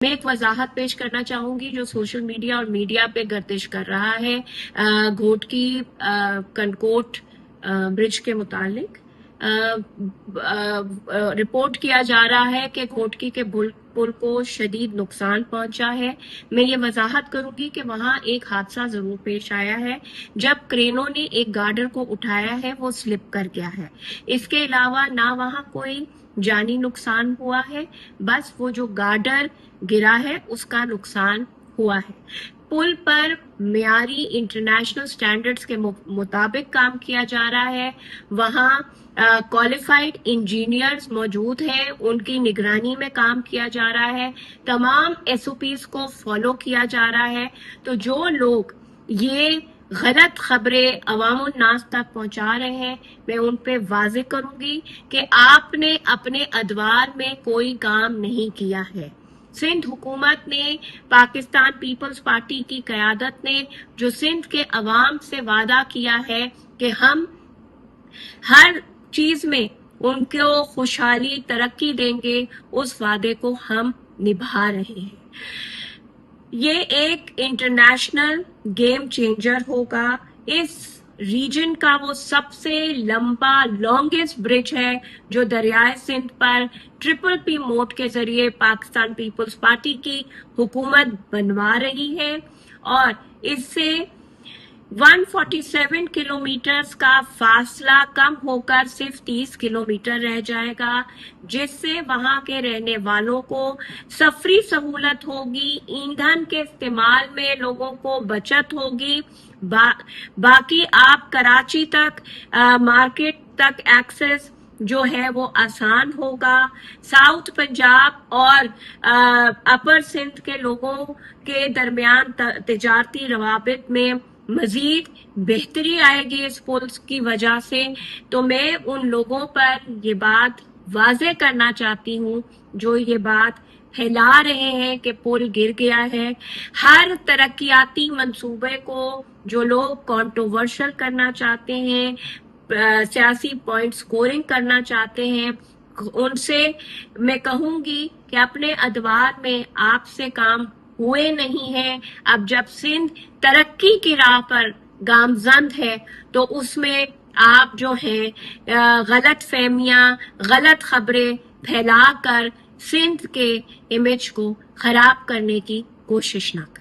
میں ایک وضاحت پیش کرنا چاہوں گی جو سوشل میڈیا اور میڈیا پہ گردش کر رہا ہے گھوٹکی کنکوٹ برج کے متعلق رپورٹ کیا جا رہا ہے کہ گھوٹکی کے پل کو شدید نقصان پہنچا ہے۔ میں یہ وضاحت کروں گی کہ وہاں ایک حادثہ ضرور پیش آیا ہے جب کرینوں نے ایک گارڈر کو اٹھایا ہے، وہ سلپ کر گیا ہے۔ اس کے علاوہ نہ وہاں کوئی جانی نقصان ہوا ہے، بس وہ جو گارڈر گرا ہے اس کا نقصان ہوا ہے۔ پل پر معیاری انٹرنیشنل سٹینڈرڈز کے مطابق کام کیا جا رہا ہے، وہاں کوالیفائڈ انجینئرز موجود ہیں، ان کی نگرانی میں کام کیا جا رہا ہے، تمام SOPs کو فالو کیا جا رہا ہے۔ تو جو لوگ یہ غلط خبریں عوام الناس تک پہنچا رہے ہیں، میں ان پہ واضح کروں گی کہ آپ نے اپنے ادوار میں کوئی کام نہیں کیا ہے۔ سندھ حکومت نے، پاکستان پیپلز پارٹی کی قیادت نے جو سندھ کے عوام سے وعدہ کیا ہے کہ ہم ہر چیز میں ان کو خوشحالی ترقی دیں گے، اس وعدے کو ہم نبھا رہے ہیں۔ یہ ایک انٹرنیشنل گیم چینجر ہوگا۔ اس ریجن کا وہ سب سے لمبا لانگسٹ برج ہے جو دریائے سندھ پر PPP موڈ کے ذریعے پاکستان پیپلز پارٹی کی حکومت بنوا رہی ہے، اور اس سے 147 کلومیٹرز کا فاصلہ کم ہو کر صرف 30 کلومیٹر رہ جائے گا، جس سے وہاں کے رہنے والوں کو سفری سہولت ہوگی، ایندھن کے استعمال میں لوگوں کو بچت ہوگی۔ باقی آپ کراچی تک مارکیٹ تک ایکسس جو ہے وہ آسان ہوگا۔ ساؤتھ پنجاب اور اپر سندھ کے لوگوں کے درمیان تجارتی روابط میں مزید بہتری آئے گی اس پل کی وجہ سے۔ تو میں ان لوگوں پر یہ بات واضح کرنا چاہتی ہوں جو یہ بات پھیلا رہے ہیں کہ پل گر گیا ہے۔ ہر ترقیاتی منصوبے کو جو لوگ کنٹروورشل کرنا چاہتے ہیں، سیاسی پوائنٹ سکورنگ کرنا چاہتے ہیں، ان سے میں کہوں گی کہ اپنے ادوار میں آپ سے کام ہوئے نہیں ہیں۔ اب جب سندھ ترقی کی راہ پر گامزن ہے تو اس میں آپ جو ہیں غلط فہمیاں، غلط خبریں پھیلا کر سندھ کے امیج کو خراب کرنے کی کوشش نہ کریں۔